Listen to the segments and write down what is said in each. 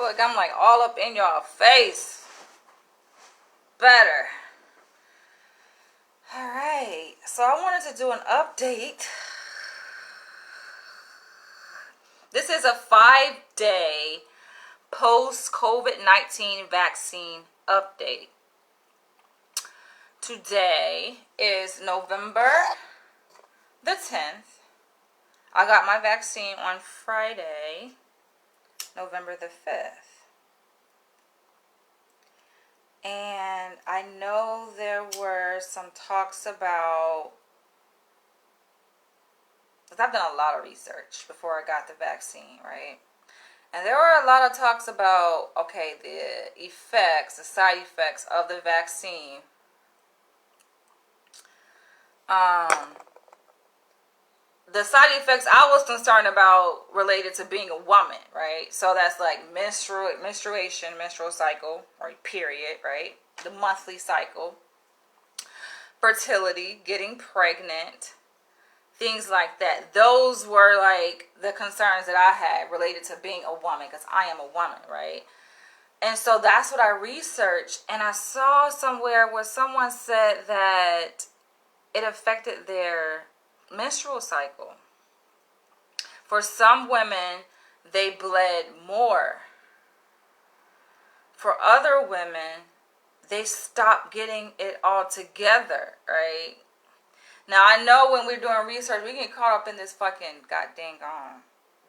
feel like I'm like all up in y'all face. Better. Alright, so I wanted to do an update. This is a 5-day post-COVID-19 vaccine update. Today is November the 10th. I got my vaccine on Friday, November the 5th. And I know there were some talks about, because I've done a lot of research before I got the vaccine, right? And there were a lot of talks about, okay, the effects, the side effects of the vaccine. The side effects I was concerned about related to being a woman, right? So that's like menstruation, menstrual cycle, or period, right? The monthly cycle, fertility, getting pregnant, things like that. Those were like the concerns that I had related to being a woman, because I am a woman, right? And so that's what I researched, and I saw somewhere where someone said that it affected their menstrual cycle. For some women, they bled more. For other women, they stopped getting it all together, right? Now, I know when we're doing research, we get caught up in this fucking goddamn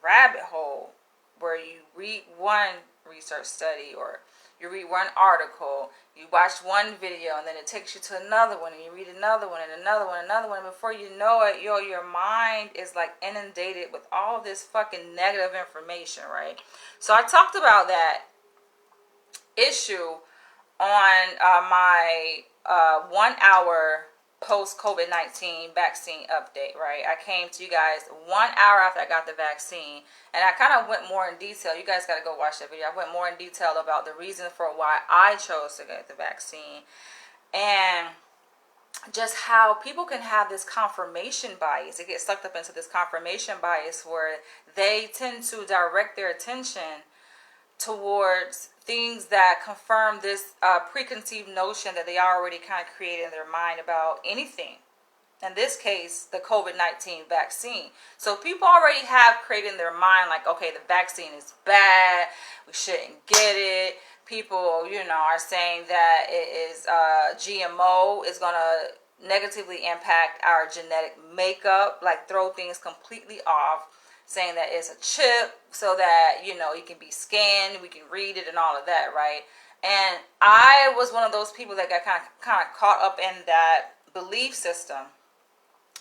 rabbit hole where you read one research study, or you read one article, you watch one video, and then it takes you to another one, and you read another one, and another one, another one, and before you know it, your mind is like inundated with all this fucking negative information, right? So I talked about that issue on my 1 hour post-COVID-19 vaccine update, right? I came to you guys 1 hour after I got the vaccine, and I kind of went more in detail. You guys got to go watch that video. I went more in detail about the reason for why I chose to get the vaccine, and just how people can have this confirmation bias. They get sucked up into this confirmation bias where they tend to direct their attention towards things that confirm this preconceived notion that they already kind of created in their mind about anything. In this case, the COVID-19 vaccine. So people already have created in their mind like, okay, the vaccine is bad, we shouldn't get it. People, are saying that it is GMO is going to negatively impact our genetic makeup, like throw things completely off. Saying that it's a chip so that, it can be scanned, we can read it and all of that, right? And I was one of those people that got kind of caught up in that belief system.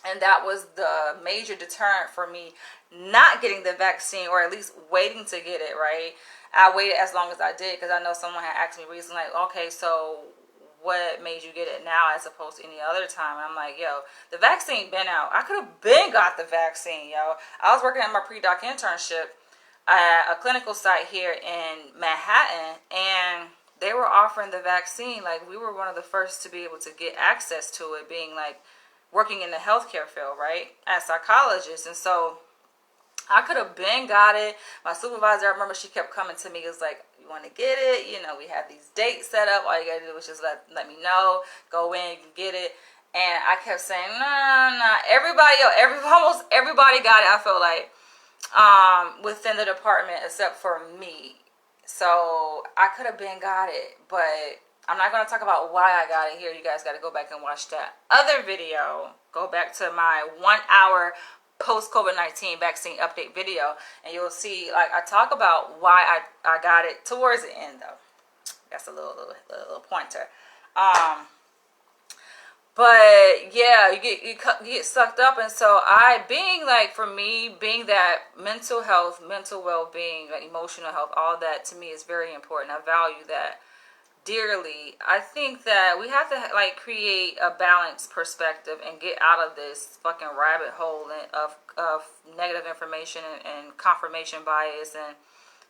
And that was the major deterrent for me not getting the vaccine, or at least waiting to get it, right? I waited as long as I did because I know someone had asked me recently, like, okay, so what made you get it now as opposed to any other time? And I'm like, yo, the vaccine been out. I could have been got the vaccine, yo. I was working at my pre-doc internship at a clinical site here in Manhattan, and they were offering the vaccine. Like, we were one of the first to be able to get access to it, being like working in the healthcare field, right, as psychologists. And so I could have been got it. My supervisor, I remember she kept coming to me. It was like, you want to get it? We have these dates set up. All you got to do is just let me know. Go in, you can get it. And I kept saying, nah. Almost everybody got it, I feel like, within the department except for me. So I could have been got it. But I'm not going to talk about why I got it here. You guys got to go back and watch that other video. Go back to my 1 hour post-COVID-19 vaccine update video, and you'll see, like, I talk about why I got it towards the end, though. That's a little pointer. But yeah, you get sucked up. And so being that mental health, mental well-being, like emotional health, all that to me is very important. I value that dearly. I think that we have to create a balanced perspective and get out of this fucking rabbit hole of negative information and confirmation bias, and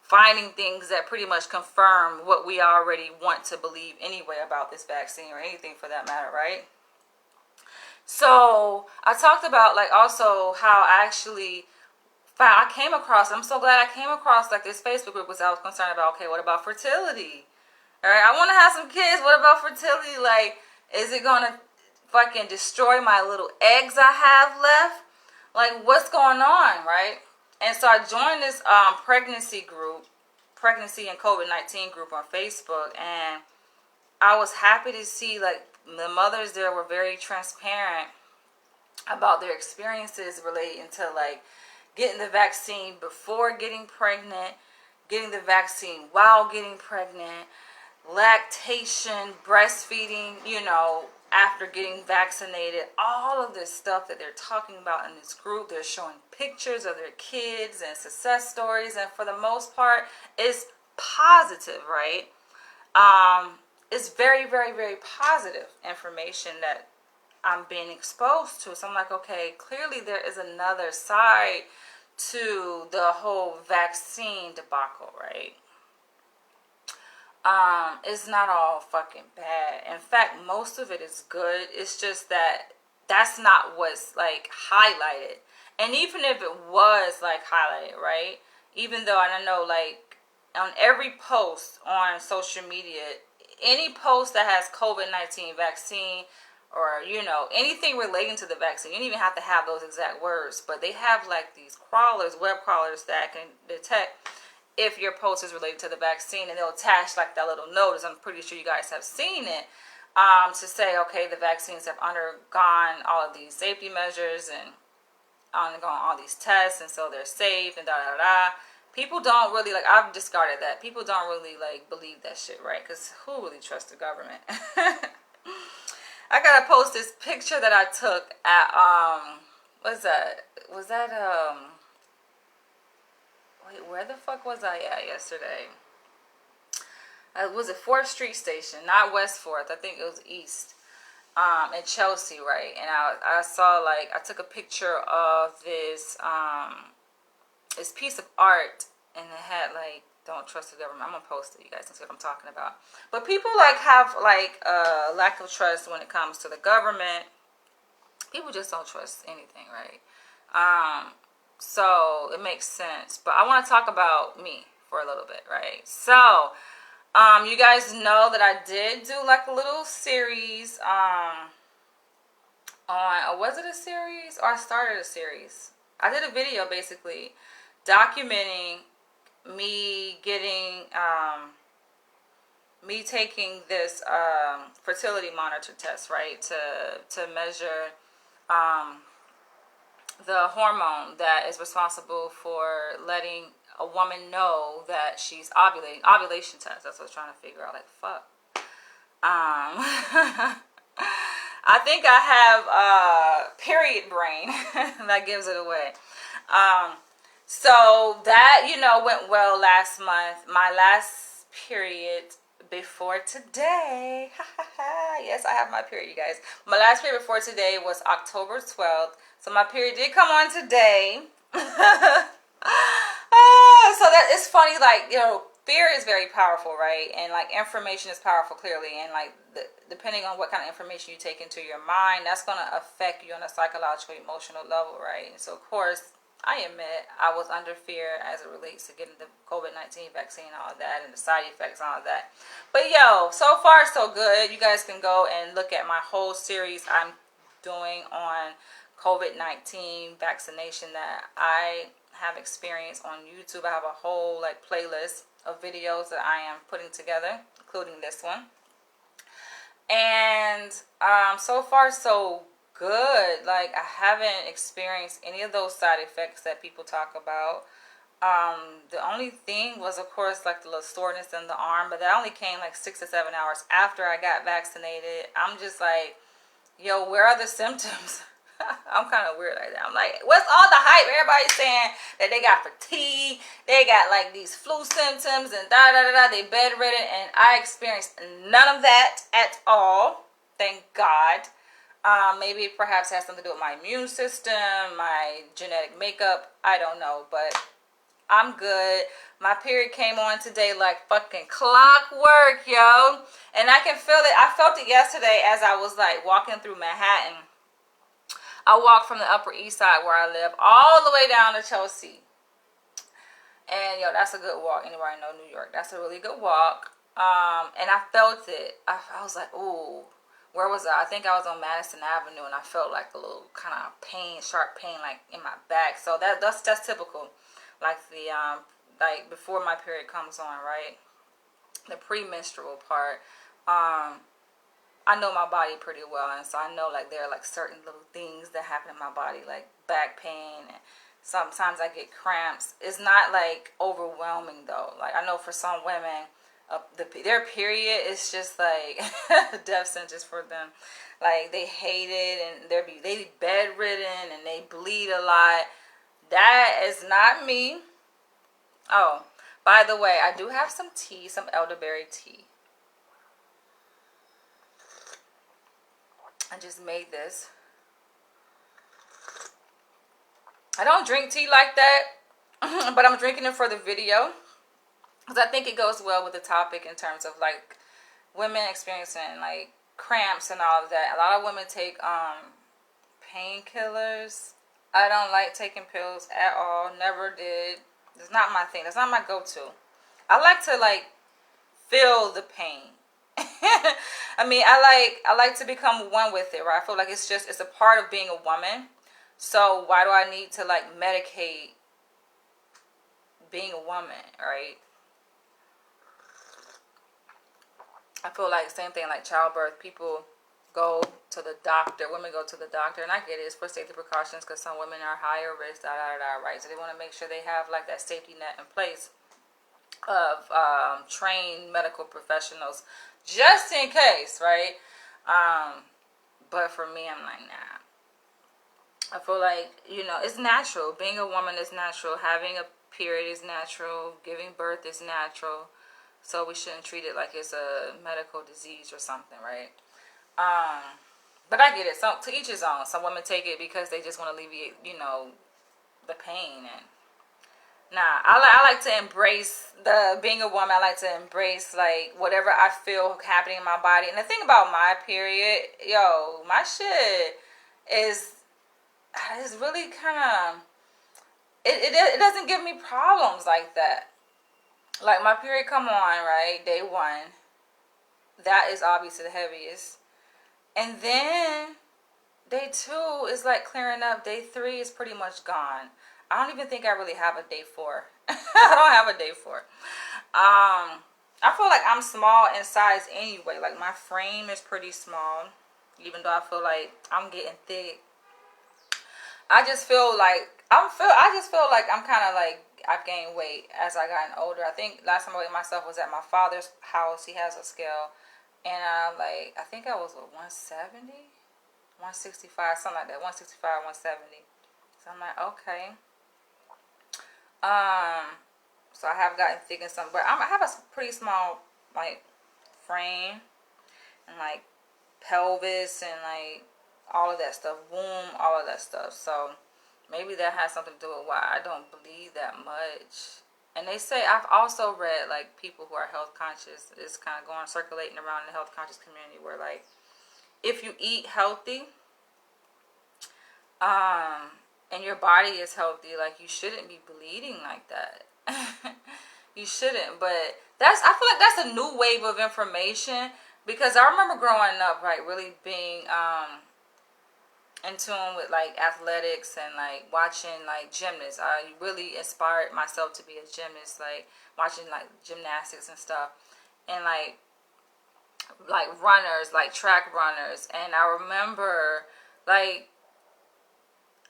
finding things that pretty much confirm what we already want to believe anyway about this vaccine, or anything for that matter, right? So I talked about also how I actually I came across, I'm so glad I came across like this Facebook group, because I was concerned about, okay, what about fertility? All right, I want to have some kids. What about fertility? Like, is it going to fucking destroy my little eggs I have left? Like, what's going on, right? And so I joined this pregnancy group, pregnancy and COVID-19 group on Facebook, and I was happy to see, like, the mothers there were very transparent about their experiences relating to, like, getting the vaccine before getting pregnant, getting the vaccine while getting pregnant, lactation, breastfeeding, after getting vaccinated, all of this stuff that they're talking about in this group. They're showing pictures of their kids and success stories, and for the most part, it's positive, right? It's very, very, very positive information that I'm being exposed to. So I'm like, okay, clearly there is another side to the whole vaccine debacle, right? It's not all fucking bad. In fact, most of it is good. It's just that that's not what's like highlighted. And even if it was like highlighted, right? Even though I don't know, like on every post on social media, any post that has COVID-19 vaccine or, anything relating to the vaccine, you don't even have to have those exact words, but they have like these crawlers, web crawlers that can detect if your post is related to the vaccine, and they'll attach like that little notice. I'm pretty sure you guys have seen it, to say, okay, the vaccines have undergone all of these safety measures and undergone all these tests, and so they're safe and da da da. People don't really, like, I've discarded that. People don't really like believe that shit, right? Because who really trusts the government? I gotta post this picture that I took at what's that? Was that wait, where the fuck was I at yesterday? Was it 4th Street Station, not West 4th? I think it was East, in Chelsea, right? And I saw, like, I took a picture of this this piece of art, and it had like, "Don't trust the government." I'm gonna post it. You guys can see what I'm talking about. But people like have like a lack of trust when it comes to the government. People just don't trust anything, right? So it makes sense. But I want to talk about me for a little bit, right? So, you guys know that I did do like a little series on, or was it a series? Or I started a series. I did a video basically documenting me getting, me taking this fertility monitor test, right? To measure the hormone that is responsible for letting a woman know that she's ovulating. Ovulation test. That's what I was trying to figure out. Like, fuck. I think I have period brain. That gives it away. So that, went well last month. My last period before today. Yes, I have my period, you guys. My last period before today was October 12th. So my period did come on today. So that it's funny, like, fear is very powerful, right? And like information is powerful, clearly. And like depending on what kind of information you take into your mind, that's going to affect you on a psychological, emotional level, right? So of course, I admit I was under fear as it relates to getting the COVID-19 vaccine, all of that, and the side effects, all of that. But so far so good. You guys can go and look at my whole series I'm doing on COVID-19 vaccination that I have experienced on YouTube. I have a whole like playlist of videos that I am putting together, including this one. And so far so good. Like, I haven't experienced any of those side effects that people talk about. The only thing was, of course, like the little soreness in the arm, but that only came like 6 to 7 hours after I got vaccinated. I'm just like, yo, where are the symptoms? I'm kind of weird like that. I'm like, what's all the hype? Everybody's saying that they got fatigue, they got like these flu symptoms and da da da da, they bedridden, and I experienced none of that at all. Thank God. Maybe it perhaps has something to do with my immune system, my genetic makeup. I don't know, but I'm good. My period came on today like fucking clockwork, yo. And I can feel it. I felt it yesterday as I was like walking through Manhattan. I walked from the Upper East Side where I live all the way down to Chelsea. And yo, that's a good walk. Anybody know New York? That's a really good walk. And I felt it. I was like, ooh, where was I? I think I was on Madison Avenue, and I felt like a little kind of pain, sharp pain, like in my back. So that's typical, like the like before my period comes on, right? The premenstrual part. I know my body pretty well, and so I know like there are like certain little things that happen in my body, like back pain, and sometimes I get cramps. It's not like overwhelming though. Like I know for some women, their period is just like death sentence for them. Like they hate it, and they be bedridden, and they bleed a lot. That is not me. Oh, by the way, I do have some tea, some elderberry tea. I just made this. I don't drink tea like that, but I'm drinking it for the video because I think it goes well with the topic in terms of like women experiencing like cramps and all of that. A lot of women take painkillers. I don't like taking pills at all. Never did. It's not my thing. It's not my go-to. I like to like feel the pain. I mean, I like to become one with it, right? I feel like it's a part of being a woman. So why do I need to like medicate being a woman, right? I feel like same thing like childbirth. People go to the doctor. Women go to the doctor, and I get it. It's for safety precautions because some women are higher risk, right? So they want to make sure they have like that safety net in place of trained medical professionals just in case, right? But for me, I'm like, nah. I feel like, it's natural. Being a woman is natural. Having a period is natural. Giving birth is natural. So we shouldn't treat it like it's a medical disease or something, right? But I get it. So to each his own. Some women take it because they just want to alleviate, the pain. And I like to embrace being a woman. I like to embrace like whatever I feel happening in my body. And the thing about my period, my shit is really kind of it doesn't give me problems like that. Like my period come on, right? Day 1. That is obviously the heaviest. And then day 2 is like clearing up. Day 3 is pretty much gone. I don't even think I really have a day 4. I don't have a day 4. I feel like I'm small in size anyway. Like my frame is pretty small, even though I feel like I'm getting thick. I just feel like I'm kind of like I've gained weight as I gotten older. I think last time I weighed myself was at my father's house. He has a scale, and I think I was 170, 165, something like that, 165, 170. So I'm like, okay. So I have gotten thick and something, but I have a pretty small like frame and like pelvis and like all of that stuff, womb, all of that stuff. So maybe that has something to do with why I don't bleed that much. And they say, I've also read like people who are health conscious, it's kind of going circulating around the health conscious community where like if you eat healthy, and your body is healthy, like you shouldn't be bleeding like that. You shouldn't. But I feel like that's a new wave of information, because I remember growing up, right, really being in tune with like athletics and like watching like gymnasts. I really inspired myself to be a gymnast, like watching like gymnastics and stuff, and like runners, like track runners. And I remember like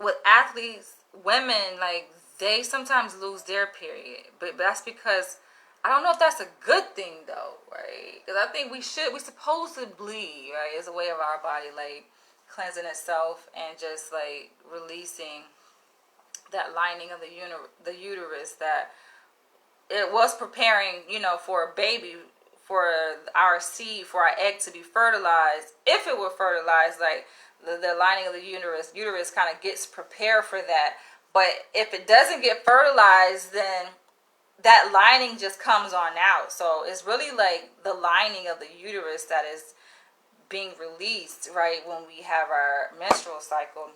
with athletes, women, like they sometimes lose their period, but that's because I don't know if that's a good thing though, right? Because I think we're supposed to bleed, right? It's a way of our body like cleansing itself and just like releasing that lining of the uterus that it was preparing, for a baby, for our seed, for our egg to be fertilized. If it were fertilized, like the lining of the uterus kind of gets prepared for that. But if it doesn't get fertilized, then that lining just comes on out. So it's really like the lining of the uterus that is being released, right, when we have our menstrual cycle.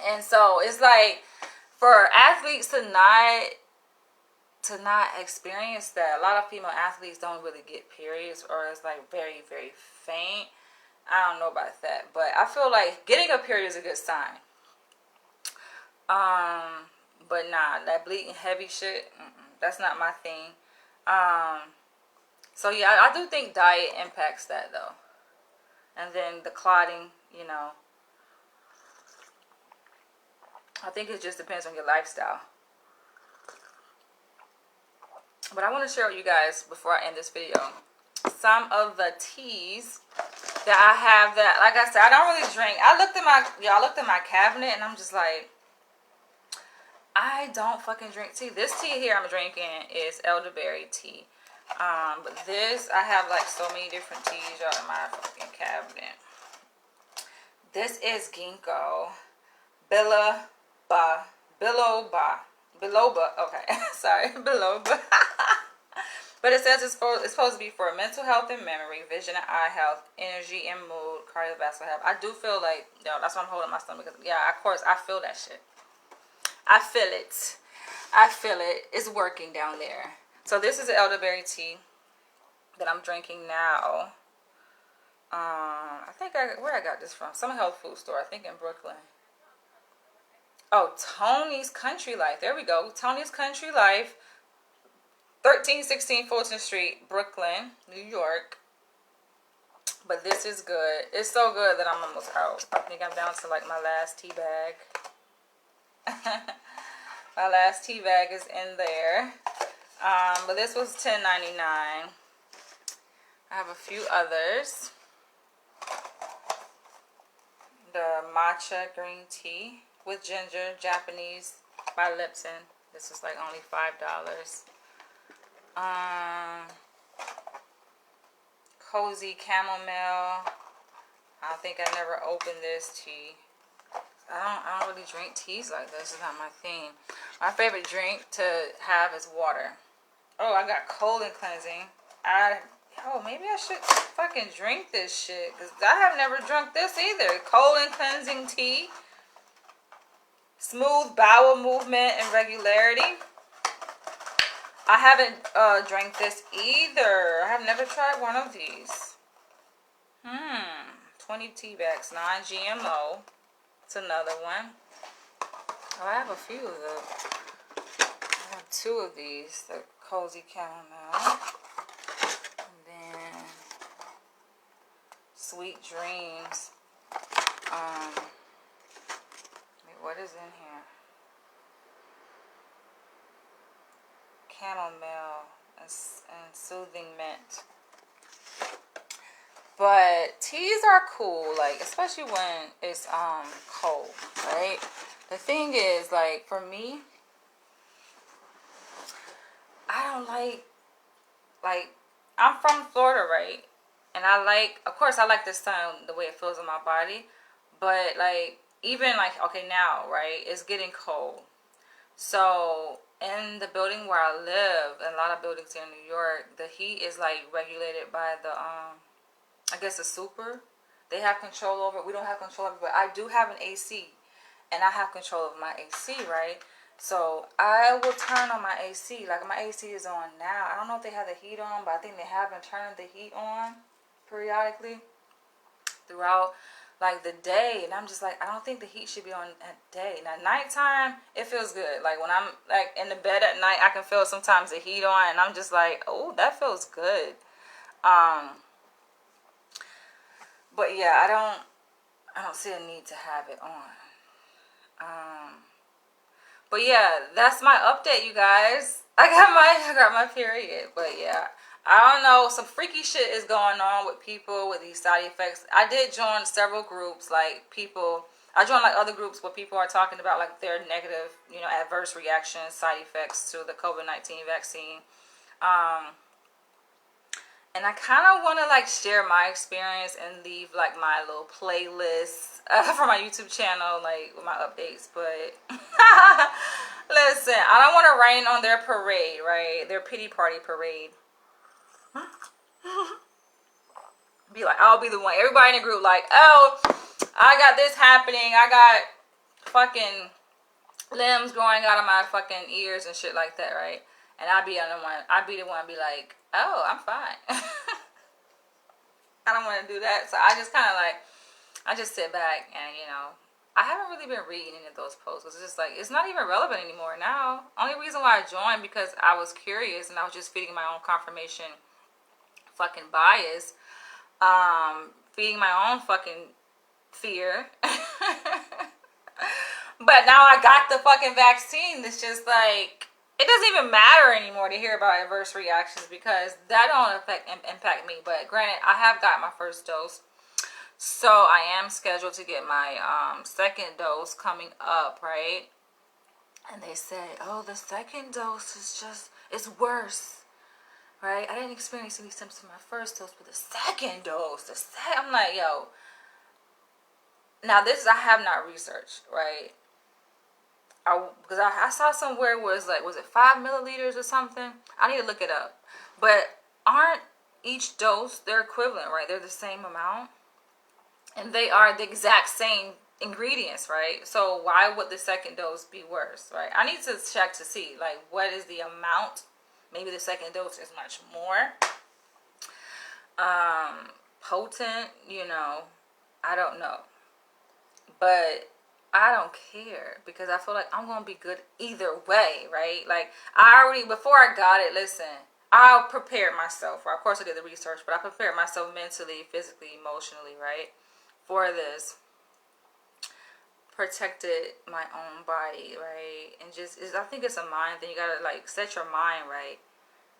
And so it's like for athletes to not experience that. A lot of female athletes don't really get periods, or it's like very, very faint. I don't know about that, but I feel like getting a period is a good sign. But nah, that bleeding heavy shit, that's not my thing. So yeah, I do think diet impacts that though. And then the clotting, you know, I think it just depends on your lifestyle. But I want to share with you guys before I end this video some of the teas that I have that, like I said, I don't really drink. I looked at my cabinet and I'm just like, I don't fucking drink tea. This tea here I'm drinking is elderberry tea. But this, I have like so many different teas, y'all, in my fucking cabinet. This is ginkgo biloba. Okay, sorry, biloba. But it says it's supposed to be for mental health and memory, vision and eye health, energy and mood, cardiovascular health. I do feel like, that's why I'm holding my stomach. Yeah, of course, I feel that shit. I feel it. It's working down there. So this is the elderberry tea that I'm drinking now. I think where I got this from? Some health food store, I think in Brooklyn. Oh, Tony's Country Life. There we go. Tony's Country Life. 1316 Fulton Street, Brooklyn, New York. But this is good. It's so good that I'm almost out. I think I'm down to like my last tea bag. My last tea bag is in there. But this was $10.99. I have a few others. The matcha green tea with ginger, Japanese, by Lipton. This is like only $5. Cozy chamomile. I think I never opened this tea. I don't really drink teas like this. It's not my thing. My favorite drink to have is water. Oh, I got colon cleansing. Maybe I should fucking drink this shit, because I have never drunk this either. Colon cleansing tea. Smooth bowel movement and regularity. I haven't drank this either. I have never tried one of these. 20 tea bags, non-GMO. It's another one. Oh, I have a few of them. I have two of these. The cozy chamomile. And then sweet dreams. Wait, what is in here? Chamomile and soothing mint. But teas are cool, like especially when it's cold, right? The thing is, like, for me, I don't like I'm from Florida, right? And of course I like the sun, the way it feels in my body, but like even like, okay, now, right, it's getting cold. So in the building where I live, and a lot of buildings here in New York, the heat is like regulated by the I guess the super. They have control over it. We don't have control over it, but I do have an AC, and I have control of my AC, right? So I will turn on my AC. Like, my AC is on now. I don't know if they have the heat on, but I think they have been turning the heat on periodically throughout like the day, and I'm just like, I don't think the heat should be on at day. Now nighttime, it feels good. Like when I'm like in the bed at night, I can feel sometimes the heat on, and I'm just like, oh, that feels good. But yeah, I don't see a need to have it on. But yeah, that's my update, you guys. I got my period. But yeah, I don't know. Some freaky shit is going on with people with these side effects. I did join several groups, like I joined like other groups where people are talking about like their negative, adverse reactions, side effects to the COVID-19 vaccine. And I kind of want to like share my experience and leave like my little playlist for my YouTube channel, like with my updates. But listen, I don't want to rain on their parade, right? Their pity party parade. Be like, I'll be the one. Everybody in the group like, oh, I got this happening. I got fucking limbs growing out of my fucking ears and shit like that, right? And I'd be the one be like, oh, I'm fine. I don't want to do that. So I just kind of like, I just sit back and, you know, I haven't really been reading any of those posts. It's just like, it's not even relevant anymore now. Only reason why I joined because I was curious and I was just feeding my own confirmation fucking bias. Feeding my own fucking fear. But now I got the fucking vaccine. It's just like, it doesn't even matter anymore to hear about adverse reactions because that don't impact me. But granted, I have got my first dose. So I am scheduled to get my second dose coming up, right? And they say, oh, the second dose is just, it's worse, right? I didn't experience any symptoms from my first dose, but the second dose, I'm like, yo. Now this I have not researched, right? Because I saw somewhere where it's like, was it 5 milliliters or something? I need to look it up. But aren't each dose, they're equivalent, right? They're the same amount. And they are the exact same ingredients, right? So why would the second dose be worse, right? I need to check to see, like, what is the amount? Maybe the second dose is much more potent, you know. I don't know. But I don't care because I feel like I'm going to be good either way, right? Like, before I got it, listen, I prepared myself. Of course, I did the research, but I prepared myself mentally, physically, emotionally, right? For this. Protected my own body, right? And I think it's a mind thing. You got to, like, set your mind right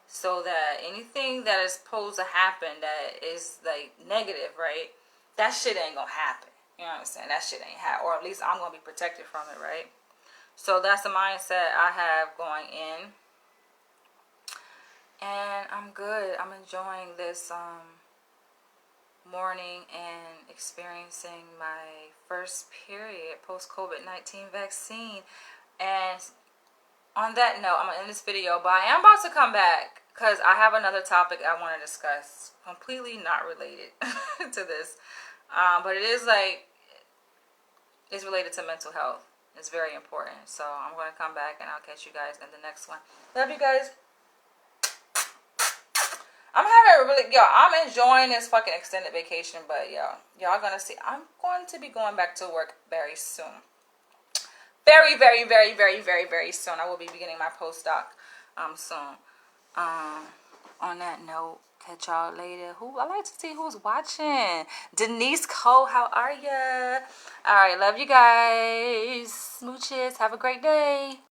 so that anything that is supposed to happen that is, like, negative, right? That shit ain't going to happen. You know what I'm saying? That shit ain't happen. Or at least I'm going to be protected from it, right? So that's the mindset I have going in. And I'm good. I'm enjoying this morning and experiencing my first period post COVID-19 vaccine. And on that note, I'm going to end this video, but I am about to come back because I have another topic I want to discuss, completely not related to this. But it is like, it's related to mental health. It's very important. So I'm going to come back and I'll catch you guys in the next one. Love you guys. I'm enjoying this fucking extended vacation, but y'all gonna see, I'm going to be going back to work very soon. Very, very, very, very, very, very soon. I will be beginning my postdoc soon. On that note, catch y'all later. I like to see who's watching. Denise Cole, how are ya? All right, love you guys. Smooches. Have a great day.